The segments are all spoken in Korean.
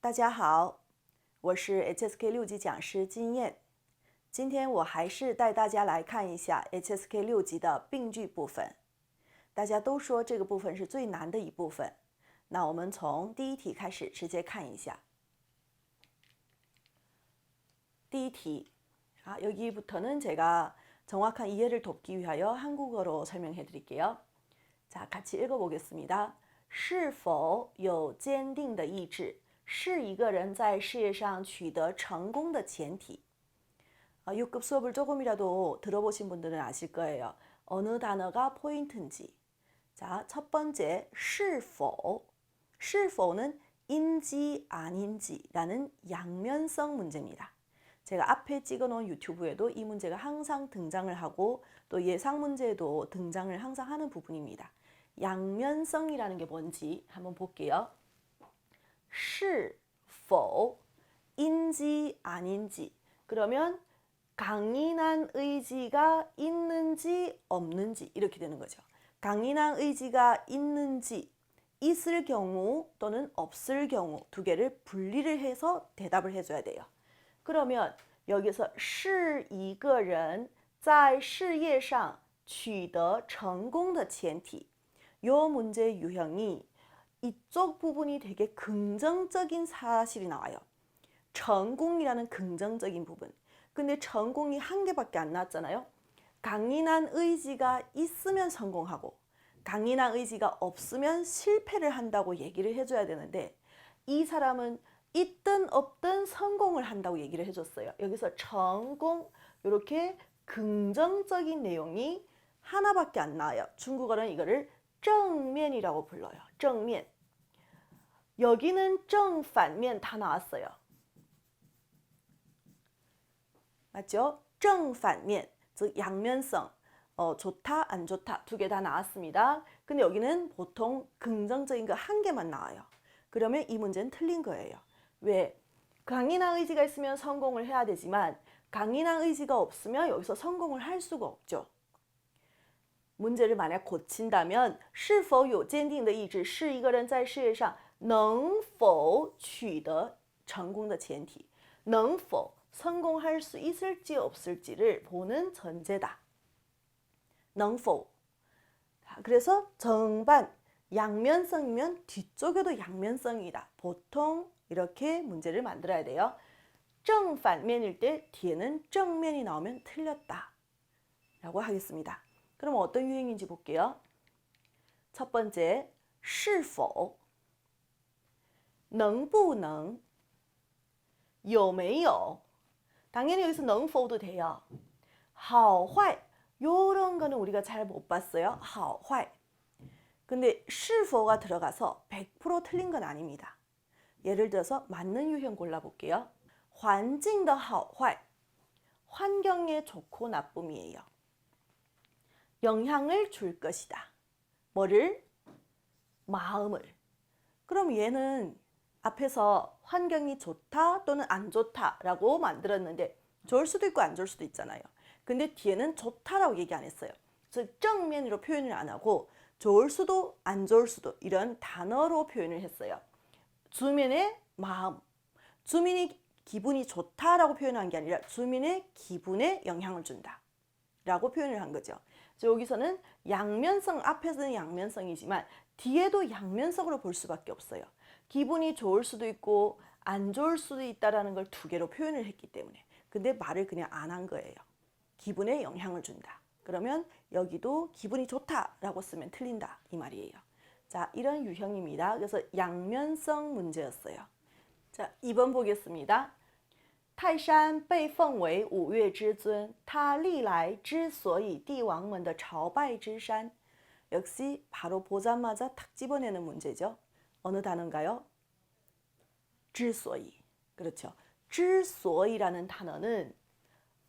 大家好，我是 HSK 6级讲师金燕。今天我还是带大家来看一下 HSK 6级的病句部分。大家都说这个部分是最难的一部分，那我们从第一题开始直接看一下。第一题, 여기부터는 제가 정확한 이해를 돕기 위하여 한국어로 설명해 드릴게요. 자, 같이 읽어보겠습니다. 是否有坚定的意志是一个人在事业上取得成功的前提. 6급 수업을 조금이라도 들어보신 분들은 아실 거예요. 어느 단어가 포인트인지. 자, 첫 번째, 是否. 是否는 인지 아닌지라는 양면성 문제입니다. 제가 앞에 찍어놓은 유튜브에도 이 문제가 항상 등장을 하고 또 예상 문제에도 등장을 항상 하는 부분입니다. 양면성이라는 게 뭔지 한번 볼게요. 是否 인지 아닌지. 그러면 강인한 의지가 있는지 없는지 이렇게 되는 거죠. 강인한 의지가 있는지 있을 경우 또는 없을 경우 두 개를 분리를 해서 대답을 해줘야 돼요. 그러면 여기서 是一个人在事业上取得成功的前提. 요 문제의 유형이 이쪽 부분이 되게 긍정적인 사실이 나와요.成功이라는 긍정적인 부분. 근데成功이 한 개밖에 안 나왔잖아요. 강인한 의지가 있으면 성공하고 강인한 의지가 없으면 실패를 한다고 얘기를 해줘야 되는데 이 사람은 있든 없든 성공을 한다고 얘기를 해줬어요. 여기서成功 이렇게 긍정적인 내용이 하나밖에 안 나와요. 중국어는 이거를 正面이라고 불러요. 正面. 여기는 正反面 다 나왔어요. 맞죠? 正反面, 즉 양면성, 좋다, 안 좋다 두 개 다 나왔습니다. 근데 여기는 보통 긍정적인 거 한 개만 나와요. 그러면 이 문제는 틀린 거예요. 왜? 강인한 의지가 있으면 성공을 해야 되지만 강인한 의지가 없으면 여기서 성공을 할 수가 없죠. 문제를 만약 고친다면 是否有坚定的意志是一个人在事业上能否取得成功的前提. 能否 성공할 수 있을지 없을지를 보는 전제다. 能否. 그래서 정반 양면성이면 뒤쪽에도 양면성이다. 보통 이렇게 문제를 만들어야 돼요. 正反面일 때 뒤에는 正面이 나오면 틀렸다 라고 하겠습니다. 그럼 어떤 유형인지 볼게요. 첫 번째, 是否能不能有没有. 당연히 여기서 能否도 돼요. 好坏 요런 거는 우리가 잘 못 봤어요. 好坏. 근데 是否가 들어가서 100% 틀린 건 아닙니다. 예를 들어서 맞는 유형 골라볼게요. 环境的好坏 환경의 좋고 나쁨이에요. 영향을 줄 것이다. 뭐를? 마음을. 그럼 얘는 앞에서 환경이 좋다 또는 안 좋다라고 만들었는데 좋을 수도 있고 안 좋을 수도 있잖아요. 근데 뒤에는 좋다라고 얘기 안 했어요. 즉 정면으로 표현을 안 하고 좋을 수도 안 좋을 수도 이런 단어로 표현을 했어요. 주민의 마음. 주민이 기분이 좋다라고 표현한 게 아니라 주민의 기분에 영향을 준다 라고 표현을 한 거죠. 여기서는 양면성, 앞에서는 양면성이지만 뒤에도 양면성으로 볼 수밖에 없어요. 기분이 좋을 수도 있고 안 좋을 수도 있다는 걸 두 개로 표현을 했기 때문에. 근데 말을 그냥 안 한 거예요. 기분에 영향을 준다. 그러면 여기도 기분이 좋다라고 쓰면 틀린다 이 말이에요. 자, 이런 유형입니다. 그래서 양면성 문제였어요. 자, 2번 보겠습니다. 泰山被奉为五岳之尊，它历来之所以帝王们的朝拜之山. 역시 바로 보자마자 탁 집어내는 문제죠. 어느 단어인가요? 之所以. 그렇죠. 之所以라는 단어는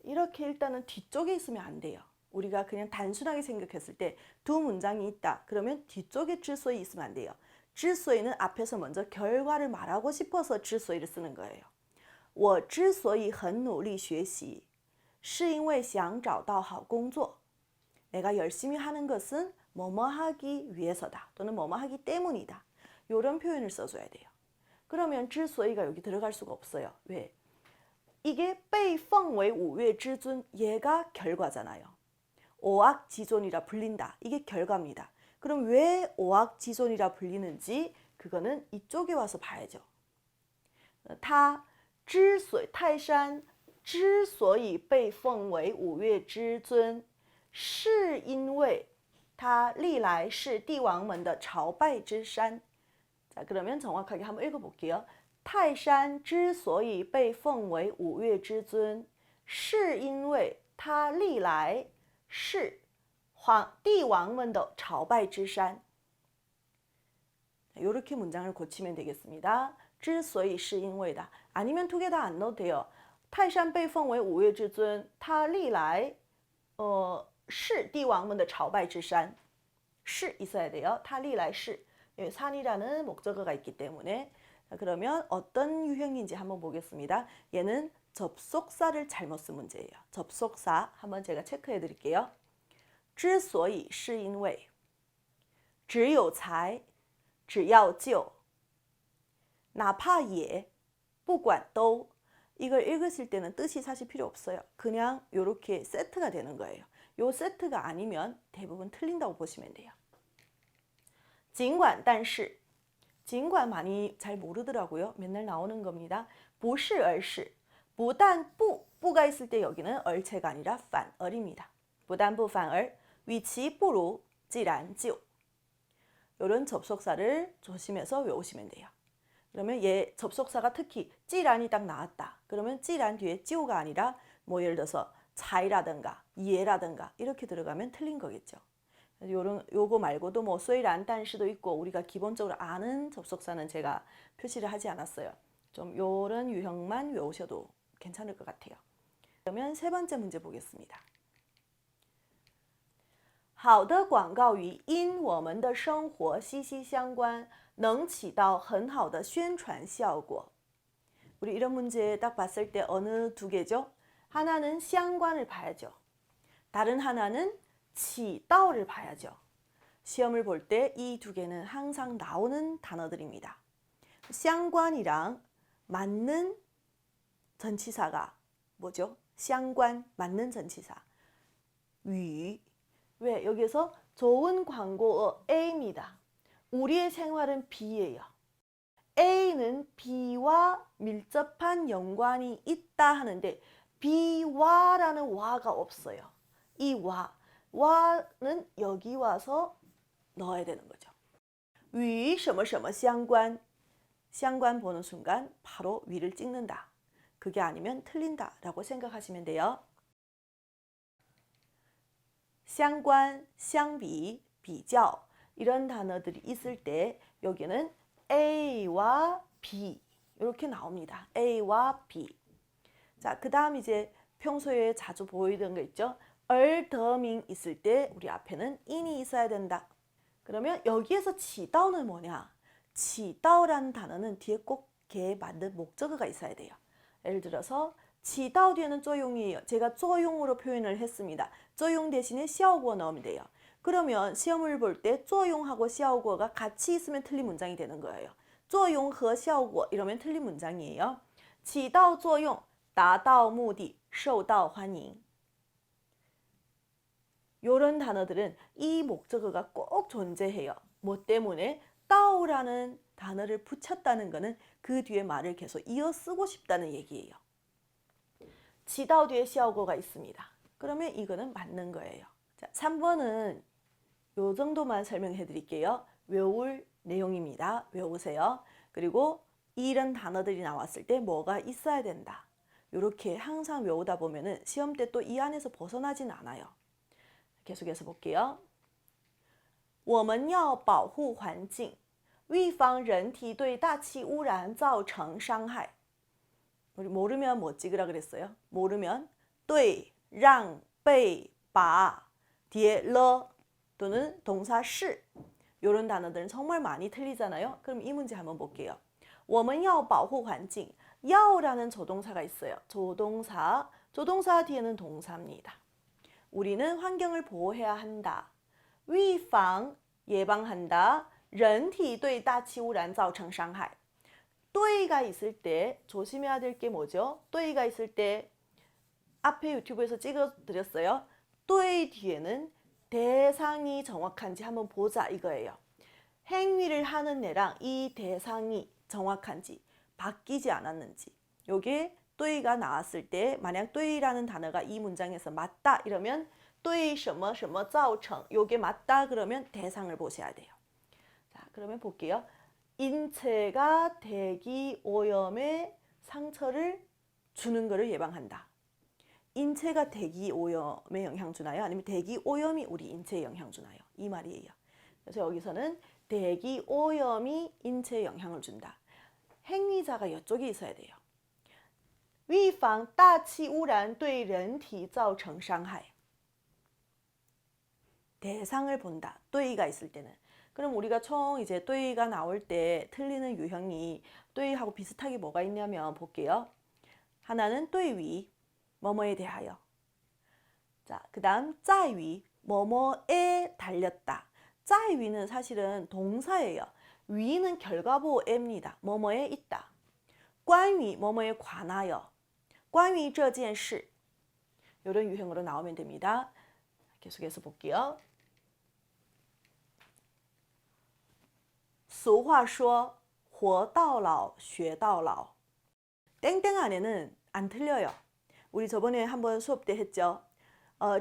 이렇게 일단은 뒤쪽에 있으면 안 돼요. 우리가 그냥 단순하게 생각했을 때 두 문장이 있다. 그러면 뒤쪽에 之所以 있으면 안 돼요. 之所以는 앞에서 먼저 결과를 말하고 싶어서 之所以를 쓰는 거예요. 我之所以很努力学习是因为想找到好工作. 내가 열심히 하는 것은 뭐뭐 하기 위해서다 또는 뭐뭐 하기 때문이다. 이런 표현을 써줘야 돼요. 그러면 之所以가 여기 들어갈 수가 없어요. 왜? 이게 被奉为五岳之尊 얘가 결과잖아요. 오악지존이라 불린다. 이게 결과입니다. 그럼 왜 오악지존이라 불리는지 그거는 이쪽에 와서 봐야죠. 他之所以泰山之所以被奉为五岳之尊，是因为它历来是帝王们的朝拜之山。 자, 그러면 정확하게 한번 읽어볼게요. 泰山之所以被奉为五岳之尊，是因为它历来是帝王们的朝拜之山。 이렇게 문장을 고치면 되겠습니다. 之所以是因为다 아니면 두 개 다 안 넣어도 돼요. 泰山被奉为五岳之尊，它历来是帝王们的朝拜之山。是 있어야 돼요. 它历来是 산이라는 목적어가 있기 때문에. 자, 그러면 어떤 유형인지 한번 보겠습니다. 얘는 접속사를 잘못 쓴 문제예요. 접속사 한번 제가 체크해 드릴게요. 之所以是因为只有才只要就哪怕也不管都이걸 읽으실 때는 뜻이 사실 필요 없어요. 그냥 이렇게 세트가 되는 거예요. 요 세트가 아니면 대부분 틀린다고 보시면 돼요. 尽管但是 尽管 많이 잘 모르더라고요. 맨날 나오는 겁니다. 不是而是 不但不 不가 있을 때 여기는 얼체가 아니라 反而입니다. 不但不反而 与其不如既然就 이런 접속사를 조심해서 외우시면 돼요. 그러면 얘 접속사가 특히 찌란이 딱 나왔다. 그러면 찌란 뒤에 찌오가 아니라 뭐 예를 들어서 차이라든가 예라든가 이렇게 들어가면 틀린 거겠죠. 요거 말고도 뭐 쇠란 단시도 있고 우리가 기본적으로 아는 접속사는 제가 표시를 하지 않았어요. 좀 요런 유형만 외우셔도 괜찮을 것 같아요. 그러면 세 번째 문제 보겠습니다. 好的广告语因我们的生活息息相关能起到很好的宣传效果. 우리 이런 문제 딱 봤을 때 어느 두 개죠? 하나는相关을 봐야죠. 다른 하나는 起到를 봐야죠. 시험을 볼 때 이 두 개는 항상 나오는 단어들입니다. 相关이랑 맞는 전치사가 뭐죠? 相关 맞는 전치사. 与 왜? 여기서 좋은 광고어 A입니다. 우리의 생활은 B예요. A는 B와 밀접한 연관이 있다 하는데 B와라는 와가 없어요. 이 와는 여기 와서 넣어야 되는 거죠. 与什么什么相关 相关 보는 순간 바로 위를 찍는다. 그게 아니면 틀린다 라고 생각하시면 돼요. 相关, 相比, 比较 이런 단어들이 있을 때 여기는 A와 B 이렇게 나옵니다. A와 B. 자, 그 다음 이제 평소에 자주 보이던 거 있죠? 얼더밍 있을 때 우리 앞에는 인이 있어야 된다. 그러면 여기에서 지다오는 뭐냐? 지다오라는 단어는 뒤에 꼭 걔에 맞는 목적어가 있어야 돼요. 예를 들어서 起到 뒤에는 作用이에요. 제가 作用으로 표현을 했습니다. 作用 대신에 效果 넣으면 돼요. 그러면 시험을 볼 때 作用하고 效果가 같이 있으면 틀린 문장이 되는 거예요. 作用和效果 이러면 틀린 문장이에요. 起到作用达到目的受到欢迎 이런 단어들은 이 목적어가 꼭 존재해요. 뭐 때문에 到라는 단어를 붙였다는 것은 그 뒤에 말을 계속 이어 쓰고 싶다는 얘기예요. 起到 뒤에 效果가 있습니다. 그러면 이거는 맞는 거예요. 자, 3번은 요 정도만 설명해 드릴게요. 외울 내용입니다. 외우세요. 그리고 이런 단어들이 나왔을 때 뭐가 있어야 된다. 이렇게 항상 외우다 보면은 시험 때 또 이 안에서 벗어나진 않아요. 계속해서 볼게요. 我们要保护环境预防人体对大气污染造成伤害 우리 모르면 뭐 찍으라 그랬어요? 모르면 对, 让, 被, 把 뒤에 了 또는 동사 是 이런 단어들은 정말 많이 틀리잖아요. 그럼 이 문제 한번 볼게요. 我们要保护环境 要라는 조동사가 있어요. 조동사 뒤에는 동사입니다. 우리는 환경을 보호해야 한다. 预防 예방한다. 人体对大气污染造成伤害 또이가 있을 때 조심해야 될 게 뭐죠? 또이가 있을 때 앞에 유튜브에서 찍어드렸어요. 또이 뒤에는 대상이 정확한지 한번 보자 이거예요. 행위를 하는 애랑 이 대상이 정확한지 바뀌지 않았는지 요게 또이가 나왔을 때 만약 또이라는 단어가 이 문장에서 맞다 이러면 또이 什么什么造成 요게 맞다 그러면 대상을 보셔야 돼요. 자, 그러면 볼게요. 인체가 대기 오염에 상처를 주는 것을 예방한다. 인체가 대기 오염에 영향 주나요? 아니면 대기 오염이 우리 인체에 영향 주나요? 이 말이에요. 그래서 여기서는 대기 오염이 인체에 영향을 준다. 행위자가 이쪽에 있어야 돼요. 预防大气污染对人体造成伤害. 대상을 본다. 또이가 있을 때는. 그럼 우리가 총 이제 또이가 나올 때 틀리는 유형이 또이하고 비슷하게 뭐가 있냐면 볼게요. 하나는 또이위, 뭐뭐에 대하여. 자, 그 다음 짜위, 뭐뭐에 달렸다. 짜위는 사실은 동사예요. 위는 결과보입니다. 뭐뭐에 있다. 关于 뭐뭐에 관하여. 关于这件事. 이런 유형으로 나오면 됩니다. 계속해서 볼게요. 俗话说活到老学到老. 땡땡 안에는 안 틀려요. 우리 저번에 한번 수업 때 했죠.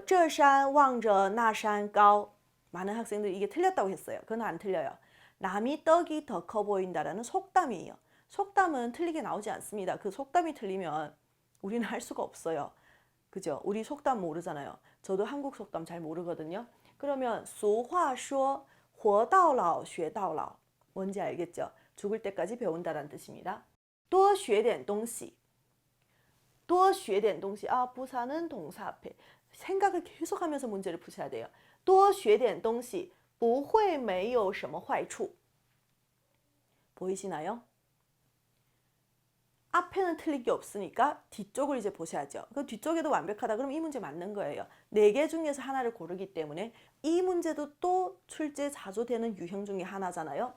这山望着那山高. 많은 학생들이 이게 틀렸다고 했어요. 그건 안 틀려요. 남이 떡이 더 커 보인다라는 속담이에요. 속담은 틀리게 나오지 않습니다. 그 속담이 틀리면 우리는 할 수가 없어요. 그죠? 우리 속담 모르잖아요. 저도 한국 속담 잘 모르거든요. 그러면 俗话说活到老学到老. 뭔지 알겠죠? 죽을 때까지 배운다라는 뜻입니다. 多学点东西. 多学点东西. 아, 부사는 동사 앞에. 생각을 계속하면서 문제를 푸셔야 돼요. 多学点东西不会没有什么坏处. 보이시나요? 앞에는 틀린 게 없으니까 뒤쪽을 이제 보셔야죠. 그 뒤쪽에도 완벽하다 그럼 이 문제 맞는 거예요. 4개 중에서 하나를 고르기 때문에 이 문제도 또 출제 자주 되는 유형 중에 하나잖아요.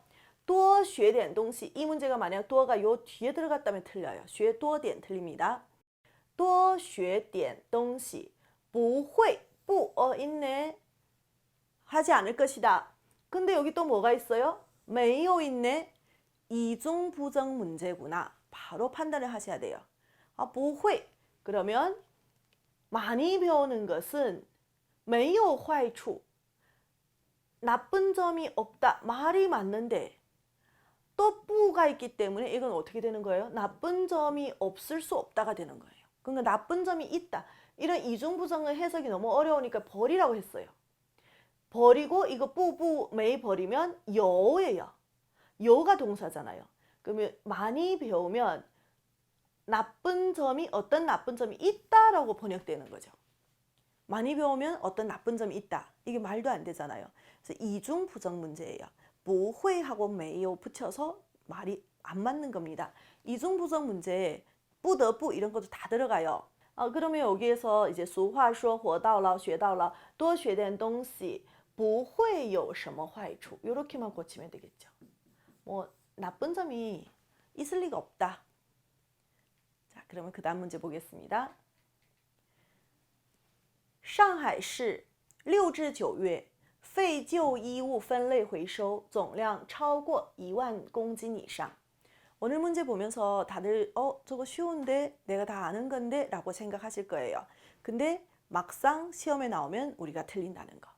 多学点东西. 이 문제가 만약 多가 요 뒤에 들어갔다면 틀려요. 学多点 틀립니다. 多学点东西不会不있네. 하지 않을 것이다. 근데 여기 또 뭐가 있어요? 没有 있네. 이중부정 문제구나. 바로 판단을 하셔야 돼요. 不会. 그러면 많이 배우는 것은 没有坏处. 나쁜 점이 없다. 말이 맞는데 또 뿌가 있기 때문에 이건 어떻게 되는 거예요? 나쁜 점이 없을 수 없다가 되는 거예요. 그러니까 나쁜 점이 있다. 이런 이중부정의 해석이 너무 어려우니까 버리라고 했어요. 버리고 이거 뿌 메이 버리면 여예요. 여가 동사잖아요. 그러면 많이 배우면 나쁜 점이 어떤 나쁜 점이 있다라고 번역되는 거죠. 많이 배우면 어떤 나쁜 점이 있다. 이게 말도 안 되잖아요. 그래서 이중부정 문제예요. 不会하고 没有 붙여서 말이 안 맞는 겁니다. 이중부정 문제에 不得不 이런 것도 다 들어가요. 그러면 여기에서 이제 俗话说活到老学到老多学点东西不会有什么坏处. 이렇게만 고치면 되겠죠. 뭐 나쁜 점이 있을 리가 없다. 자, 그러면 그 다음 문제 보겠습니다. 上海市6至9月废旧衣物分类回收总量超过1万公斤以上. 오늘 문제 보면서 다들 저거 쉬운데 내가 다 아는 건데 라고 생각하실 거예요. 근데 막상 시험에 나오면 우리가 틀린다는 거.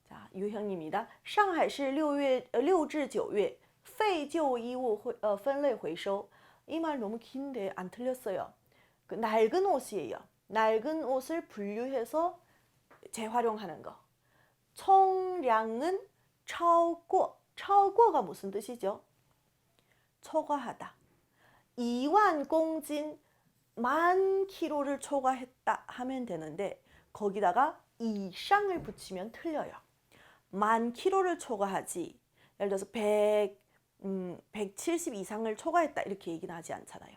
자, 유형입니다. 上海市6至9月废旧衣物分类回收. 이 말 너무 긴데 안 틀렸어요. 그 낡은 옷이에요. 낡은 옷을 분류해서 재활용하는 거. 총량은 超过. 超过가 무슨 뜻이죠? 초과하다. 2만 공斤 만 킬로를 초과했다 하면 되는데 거기다가 이상을 붙이면 틀려요. 만 킬로를 초과하지. 예를 들어서 170 이상을 초과했다 이렇게 얘기는 하지 않잖아요.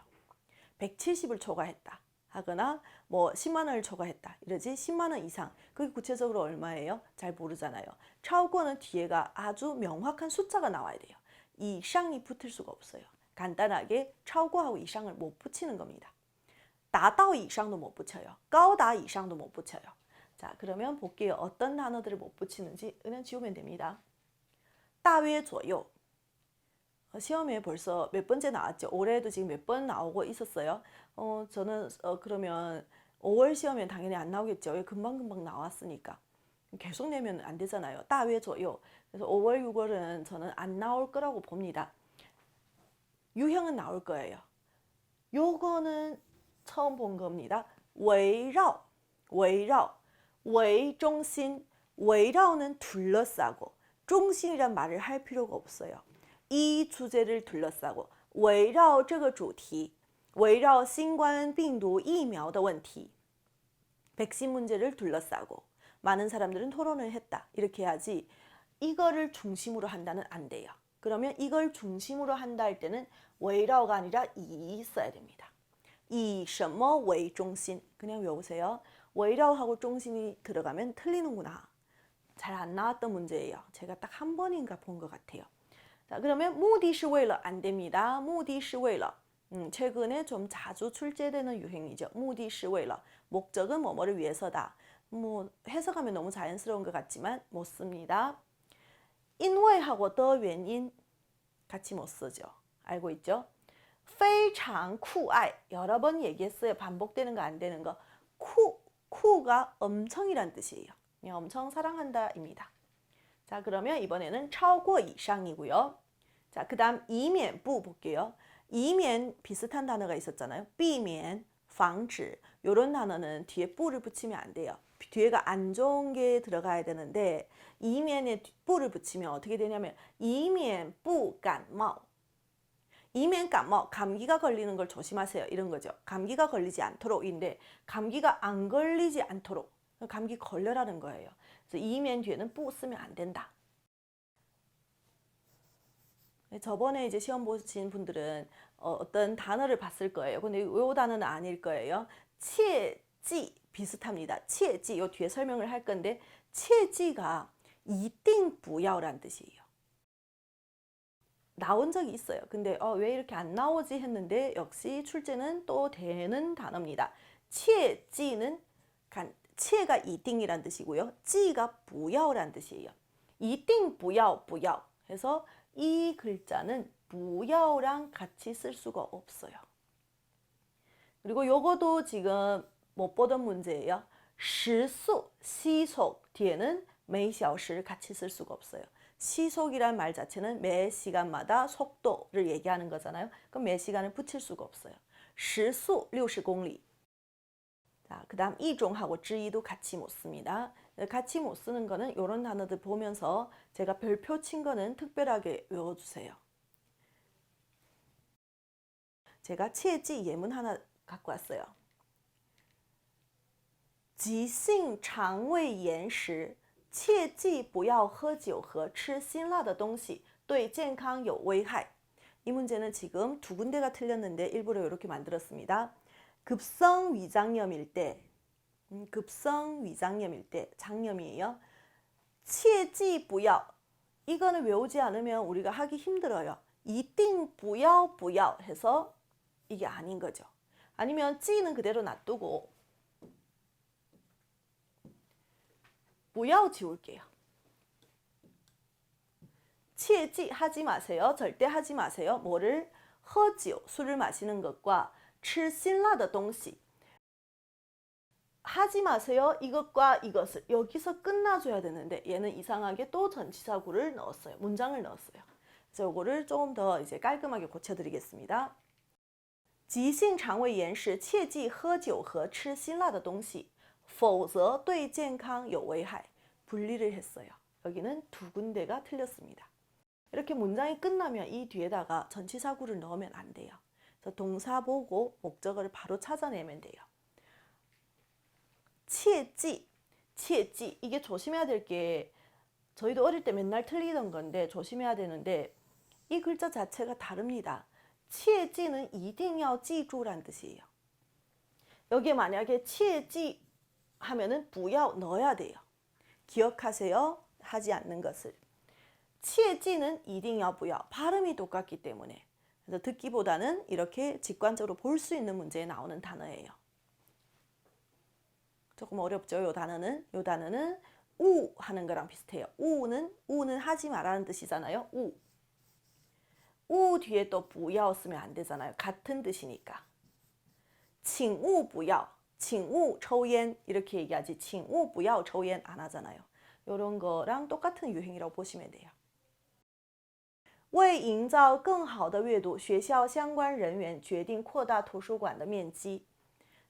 170을 초과했다 하거나 뭐 10만 원을 초과했다 이러지 10만 원 이상. 그게 구체적으로 얼마예요? 잘 모르잖아요. 超过는 뒤에가 아주 명확한 숫자가 나와야 돼요. 이상이 붙을 수가 없어요. 간단하게 超过하고 이상을 못 붙이는 겁니다. 达到 이상도 못 붙여요. 高达 이상도 못 붙여요. 자, 그러면 볼게요. 어떤 단어들을 못 붙이는지 그냥 지우면 됩니다. 大约左右. 시험에 벌써 몇 번째 나왔죠. 올해도 지금 몇 번 나오고 있었어요. 저는 그러면 5월 시험엔 당연히 안 나오겠죠. 금방금방 나왔으니까. 계속 내면 안 되잖아요. 大约左右. 그래서 5월, 6월은 저는 안 나올 거라고 봅니다. 유형은 나올 거예요. 요거는 처음 본 겁니다. 围绕, 围绕, 围中心, 围绕는 둘러싸고, 中心이란 말을 할 필요가 없어요. 이 주제를 둘러싸고 围绕这个主题围绕新冠病毒疫苗的问题 백신 문제를 둘러싸고 많은 사람들은 토론을 했다. 이렇게 해야지 이거를 중심으로 한다는 안 돼요. 그러면 이걸 중심으로 한다 할 때는 围绕가 아니라 이 있어야 됩니다. 以什么为中心 그냥 외우세요. 围绕하고 중심이 들어가면 틀리는구나. 잘 안 나왔던 문제예요. 제가 딱 한 번인가 본 것 같아요. 자, 그러면 目的是为了 안 됩니다. 目的是为了 최근에 좀 자주 출제되는 유행이죠. 目的是为了 목적은 뭐뭐를 위해서다. 뭐 해석하면 너무 자연스러운 것 같지만 못 씁니다. 因为하고 的原因 같이 못 쓰죠. 알고 있죠? 非常酷爱 여러 번 얘기했어요. 반복되는 거 안 되는 거. 쿠가 엄청이란 뜻이에요. 그냥 엄청 사랑한다입니다. 자, 그러면 이번에는 超过 이상이고요. 자, 그 다음 以免不 볼게요. 以免 비슷한 단어가 있었잖아요. 避免, 防止 이런 단어는 뒤에 뿌를 붙이면 안 돼요. 뒤에가 안 좋은 게 들어가야 되는데 以免에 뿌를 붙이면 어떻게 되냐면 以免不感冒 以免感冒 감기가 걸리는 걸 조심하세요. 이런 거죠. 감기가 걸리지 않도록인데 감기가 안 걸리지 않도록 감기 걸려라는 거예요. 그래서 以免 뒤에는 뿌 쓰면 안 된다. 저번에 이제 시험 보신 분들은 어떤 단어를 봤을 거예요. 근데 이 단어는 아닐 거예요. 切记 비슷합니다. 切记요 뒤에 설명을 할 건데 切记가 一定不要란 뜻이에요. 나온 적이 있어요. 근데 왜 이렇게 안 나오지 했는데 역시 출제는 또 되는 단어입니다. 切记는 切가 一定이란 뜻이고요. 记가 不要란 뜻이에요. 一定不要不要 해서 이 글자는 不要랑 같이 쓸 수가 없어요. 그리고 요거도 지금 못 보던 문제예요. 时速 시속 뒤에는 每小时 같이 쓸 수가 없어요. 시속이란 말 자체는 매 시간마다 속도를 얘기하는 거잖아요. 그럼 매 시간을 붙일 수가 없어요. 时速 60公里. 자, 그 다음 이종하고 지이도 같이 못 씁니다. 같이 못 쓰는 거는 이런 단어들 보면서 제가 별표 친 거는 특별하게 외워주세요. 제가 切记 예문 하나 갖고 왔어요. 急性肠胃炎时切记不要喝酒和吃辛辣的东西对健康有危害. 이 문제는 지금 두 군데가 틀렸는데 일부러 이렇게 만들었습니다. 급성 위장염일 때, 급성 위장염일 때, 장염이에요. 切记不要 이거는 외우지 않으면 우리가 하기 힘들어요. 一定不要不要 해서 이게 아닌 거죠. 아니면 记는 그대로 놔두고 不要 지울게요. 切记 하지 마세요. 절대 하지 마세요. 뭐를? 喝酒 술을 마시는 것과 吃辛辣的东西 하지 마세요. 이것과 이것을 여기서 끝나줘야 되는데 얘는 이상하게 또 전치사구를 넣었어요. 문장을 넣었어요. 그래서 이거를 조금 더 이제 깔끔하게 고쳐드리겠습니다. 急性肠胃炎时切记喝酒和吃辛辣的东西否则对健康有危害. 분리를 했어요. 여기는 두 군데가 틀렸습니다. 이렇게 문장이 끝나면 이 뒤에다가 전치사구를 넣으면 안 돼요. 그래서 동사 보고 목적어를 바로 찾아내면 돼요. 切记, 切记 이게 조심해야 될 게 저희도 어릴 때 맨날 틀리던 건데 조심해야 되는데 이 글자 자체가 다릅니다. 切记는 一定要记住란 뜻이에요. 여기에 만약에 切记 하면은 不要 넣어야 돼요. 기억하세요. 하지 않는 것을. 切记는 一定要不要 발음이 똑같기 때문에 그래서 듣기보다는 이렇게 직관적으로 볼 수 있는 문제에 나오는 단어예요. 조금 어렵죠? 요 단어는 우 하는 거랑 비슷해요. 우는 하지 말라는 뜻이잖아요. 우 뒤에 또 不要 쓰면 안 되잖아요. 같은 뜻이니까. 请勿不要请勿抽烟 이렇게 얘기하지 请勿不要抽烟 안 하잖아요. 이런 거랑 똑같은 유행이라고 보시면 돼요. 为营造更好的阅读，学校相关人员决定扩大图书馆的面积。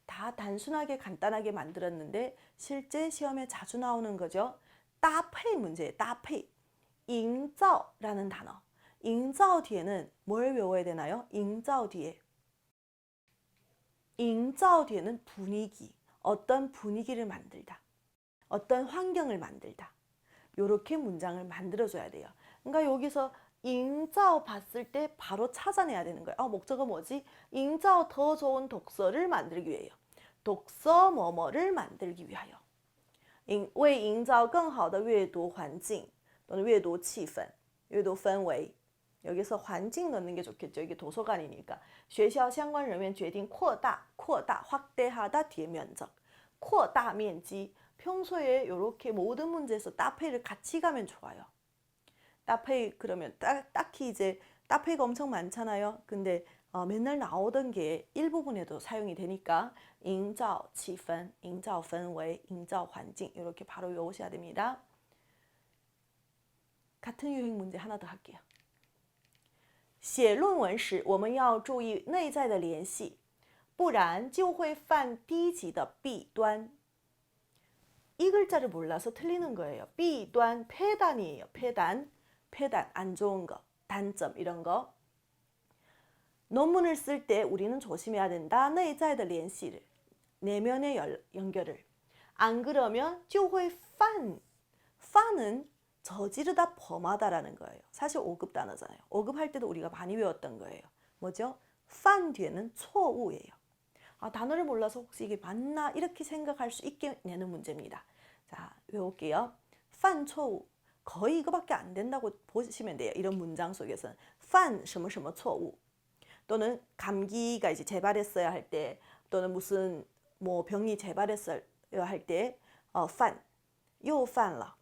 다 단순하게 간단하게 만들었는데 실제 시험에 자주 나오는 거죠. 따페이 문제, 따페이. 营造라는 단어. 营造 뒤에는 뭘 외워야 되나요? 营造 뒤에. 营造 뒤에는 분위기, 어떤 분위기를 만들다, 어떤 환경을 만들다. 이렇게 문장을 만들어줘야 돼요. 그러니까 여기서 营造 봤을 때 바로 찾아내야 되는 거예요. 목적어 뭐지? 营造 더 좋은 독서를 만들기 위해요. 독서 뭐뭐를 만들기 위하여. 为营造更好的阅读环境 또는 阅读气氛, 阅读氛围. 여기서 환境넣는 게 좋겠죠. 이게 도서관이니까. 学校相关人员决定扩大 확대하다 뒤에 면적. 扩大面积. 평소에 이렇게 모든 문제에서 따페이를 같이 가면 좋아요. 따페이 그러면 딱히 이제 따페이가 엄청 많잖아요. 근데 맨날 나오던 게 일부분에도 사용이 되니까 营造气氛, 营造氛围, 营造环境 이렇게 바로 외우셔야 됩니다. 같은 유행 문제 하나 더 할게요. 写论文时我们要注意内在的联系，不然就会犯低级的弊端。 이 글자를 몰라서 틀리는 거예요.弊端, 폐단이에요. 폐단 안 좋은 거, 단점 이런 거. 논문을 쓸 때 우리는 조심해야 된다. 内在的联系를, 내면의 연결을. 안 그러면 就会犯,犯은 저지르다, 범하다라는 거예요. 사실 5급 단어잖아요. 5급 할 때도 우리가 많이 외웠던 거예요. 뭐죠? 犯 뒤에는 错误예요. 단어를 몰라서 혹시 이게 맞나 이렇게 생각할 수 있게 내는 문제입니다. 자, 외울게요. 犯错误 거의 이거밖에 안 된다고 보시면 돼요. 이런 문장 속에서는 犯什么什么错误 또는 감기가 이제 재발했어야 할 때 또는 무슨 뭐 병이 재발했어야 할 때 犯又犯了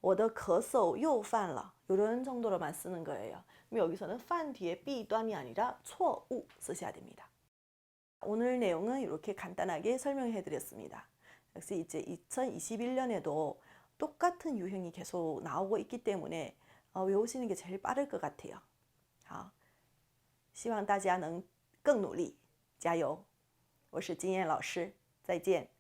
我的咳嗽又犯了 이런 정도로만 쓰는 거예요. 그럼 여기서는 犯 뒤에 弊端이 아니라 错误 쓰셔야 됩니다. 오늘 내용은 이렇게 간단하게 설명해 드렸습니다. 역시 이제 2021년에도 똑같은 유형이 계속 나오고 있기 때문에 외우시는 게 제일 빠를 것 같아요. 希望大家能更努力，加油！我是金燕老师，再见。